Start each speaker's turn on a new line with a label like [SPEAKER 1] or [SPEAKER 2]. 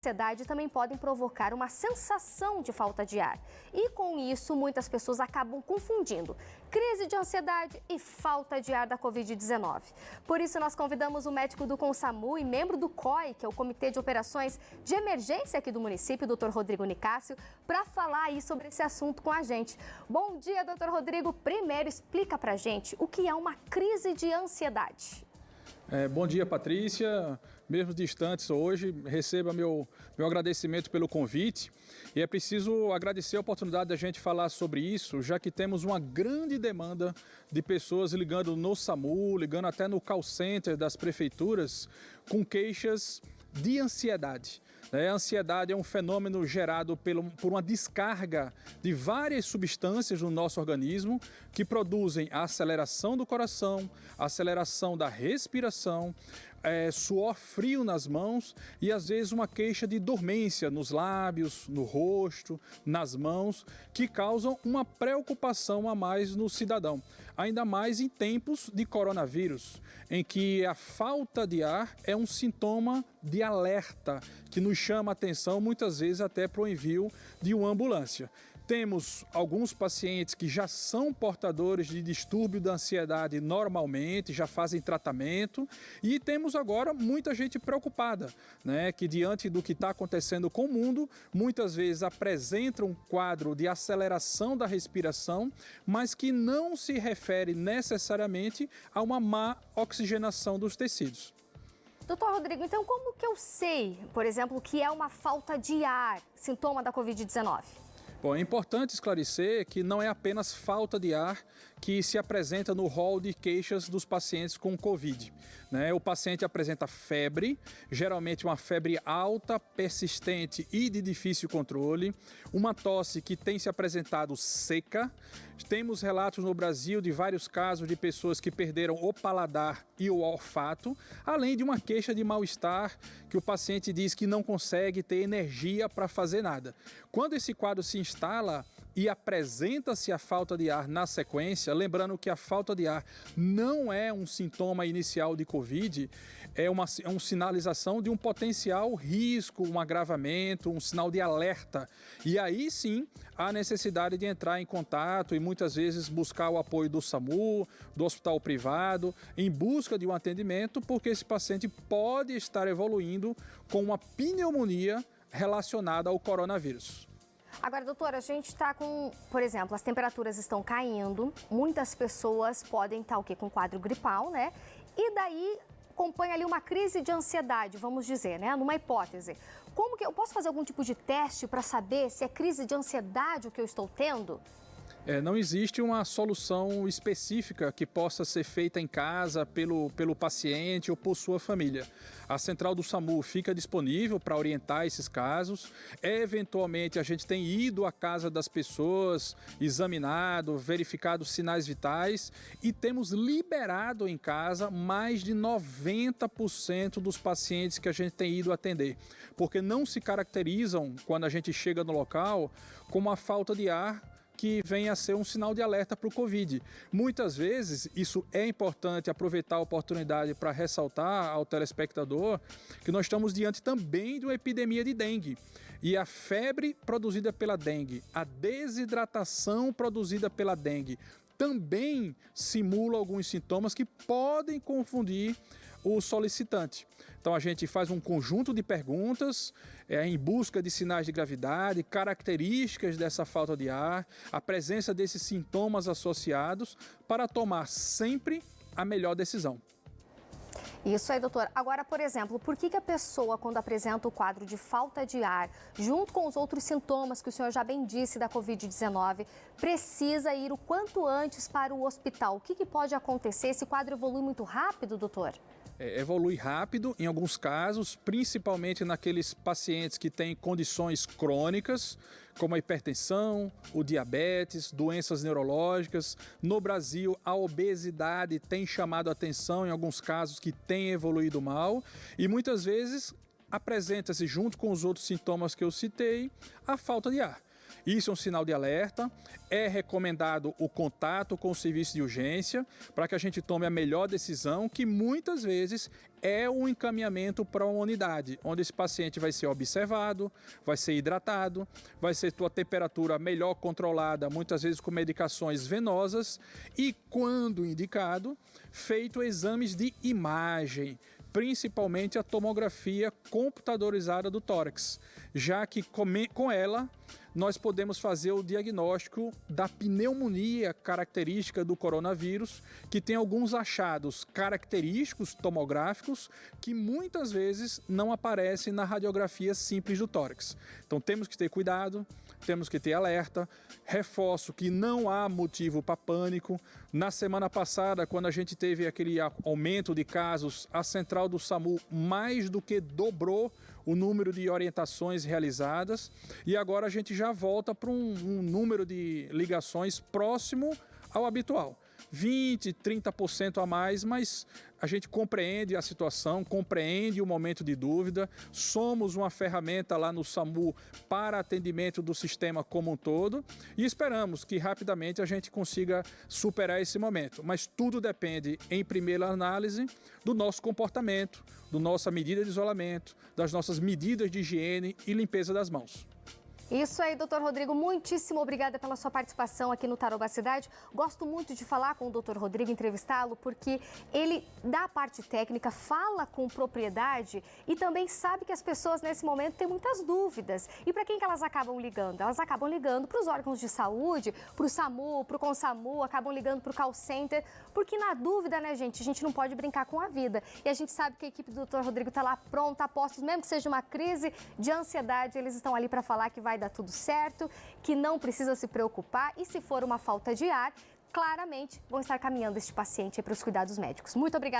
[SPEAKER 1] Ansiedade também podem provocar uma sensação de falta de ar. E com isso, muitas pessoas acabam confundindo crise de ansiedade e falta de ar da Covid-19. Por isso, nós convidamos o médico do CONSAMU e membro do COI, que é o Comitê de Operações de Emergência aqui do município, o Dr. Rodrigo Nicásio, para falar aí sobre esse assunto com a gente. Bom dia, Dr. Rodrigo. Primeiro, explica pra gente o que é uma crise de ansiedade.
[SPEAKER 2] Bom dia, Patrícia. Mesmo distantes hoje, receba meu agradecimento pelo convite. E é preciso agradecer a oportunidade da gente falar sobre isso, já que temos uma grande demanda de pessoas ligando no SAMU, ligando até no call center das prefeituras, com queixas de ansiedade. A ansiedade é um fenômeno gerado por uma descarga de várias substâncias no nosso organismo que produzem a aceleração do coração, a aceleração da respiração, suor frio nas mãos e às vezes uma queixa de dormência nos lábios, no rosto, nas mãos, que causam uma preocupação a mais no cidadão. Ainda mais em tempos de coronavírus, em que a falta de ar é um sintoma de alerta que nos chama a atenção muitas vezes até para o envio de uma ambulância. Temos alguns pacientes que já são portadores de distúrbio da ansiedade normalmente, já fazem tratamento, e temos agora muita gente preocupada, que diante do que está acontecendo com o mundo, muitas vezes apresenta um quadro de aceleração da respiração, mas que não se refere necessariamente a uma má oxigenação dos tecidos.
[SPEAKER 1] Doutor Rodrigo, então como que eu sei, por exemplo, que é uma falta de ar, sintoma da Covid-19?
[SPEAKER 2] Bom, é importante esclarecer que não é apenas falta de ar que se apresenta no rol de queixas dos pacientes com Covid. O paciente apresenta febre, geralmente uma febre alta, persistente e de difícil controle, uma tosse que tem se apresentado seca. Temos relatos no Brasil de vários casos de pessoas que perderam o paladar e o olfato, além de uma queixa de mal-estar que o paciente diz que não consegue ter energia para fazer nada. Quando esse quadro se instala e apresenta-se a falta de ar na sequência, lembrando que a falta de ar não é um sintoma inicial de Covid, é uma sinalização de um potencial risco, um agravamento, um sinal de alerta. E aí sim, há necessidade de entrar em contato e muitas vezes buscar o apoio do SAMU, do hospital privado, em busca de um atendimento, porque esse paciente pode estar evoluindo com uma pneumonia relacionada ao coronavírus.
[SPEAKER 1] Agora, doutora, a gente está com, por exemplo, as temperaturas estão caindo, muitas pessoas podem estar com quadro gripal, E daí acompanha ali uma crise de ansiedade, vamos dizer, numa hipótese. Como que eu posso fazer algum tipo de teste para saber se é crise de ansiedade o que eu estou tendo?
[SPEAKER 2] Não existe uma solução específica que possa ser feita em casa pelo paciente ou por sua família. A central do SAMU fica disponível para orientar esses casos. Eventualmente, a gente tem ido à casa das pessoas, examinado, verificado sinais vitais e temos liberado em casa mais de 90% dos pacientes que a gente tem ido atender, porque não se caracterizam, quando a gente chega no local, com uma falta de ar que venha a ser um sinal de alerta para o Covid. Muitas vezes, isso é importante aproveitar a oportunidade para ressaltar ao telespectador que nós estamos diante também de uma epidemia de dengue. E a febre produzida pela dengue, a desidratação produzida pela dengue, também simula alguns sintomas que podem confundir o solicitante. Então a gente faz um conjunto de perguntas em busca de sinais de gravidade, características dessa falta de ar, a presença desses sintomas associados para tomar sempre a melhor decisão.
[SPEAKER 1] Isso aí, doutor. Agora, por exemplo, por que a pessoa, quando apresenta o quadro de falta de ar, junto com os outros sintomas que o senhor já bem disse da Covid-19, precisa ir o quanto antes para o hospital? O que pode acontecer? Esse quadro evolui muito rápido, doutor?
[SPEAKER 2] Evolui rápido em alguns casos, principalmente naqueles pacientes que têm condições crônicas, como a hipertensão, o diabetes, doenças neurológicas. No Brasil, a obesidade tem chamado a atenção em alguns casos que têm evoluído mal e muitas vezes apresenta-se, junto com os outros sintomas que eu citei, a falta de ar. Isso é um sinal de alerta. É recomendado o contato com o serviço de urgência para que a gente tome a melhor decisão, que muitas vezes é o encaminhamento para uma unidade, onde esse paciente vai ser observado, vai ser hidratado, vai ser sua temperatura melhor controlada, muitas vezes com medicações venosas e, quando indicado, feito exames de imagem, principalmente a tomografia computadorizada do tórax, já que com ela nós podemos fazer o diagnóstico da pneumonia característica do coronavírus, que tem alguns achados característicos tomográficos que muitas vezes não aparecem na radiografia simples do tórax. Então temos que ter cuidado, temos que ter alerta. Reforço que não há motivo para pânico. Na semana passada, quando a gente teve aquele aumento de casos, a central do SAMU mais do que dobrou o número de orientações realizadas e agora a gente já volta para um número de ligações próximo ao habitual. 20%, 30% a mais, mas a gente compreende a situação, compreende o momento de dúvida. Somos uma ferramenta lá no SAMU para atendimento do sistema como um todo e esperamos que rapidamente a gente consiga superar esse momento. Mas tudo depende, em primeira análise, do nosso comportamento, da nossa medida de isolamento, das nossas medidas de higiene e limpeza das mãos.
[SPEAKER 1] Isso aí, doutor Rodrigo, muitíssimo obrigada pela sua participação aqui no Tarô Cidade. Gosto muito de falar com o doutor Rodrigo, entrevistá-lo, porque ele dá a parte técnica, fala com propriedade e também sabe que as pessoas nesse momento têm muitas dúvidas. E para quem que elas acabam ligando? Elas acabam ligando para os órgãos de saúde, para o SAMU, para o CONSAMU, acabam ligando para o call center, porque na dúvida, né, gente, a gente não pode brincar com a vida. E a gente sabe que a equipe do doutor Rodrigo está lá pronta, a postos, mesmo que seja uma crise de ansiedade, eles estão ali para falar que vai dar tudo certo, que não precisa se preocupar e se for uma falta de ar, claramente vão estar caminhando este paciente para os cuidados médicos. Muito obrigada.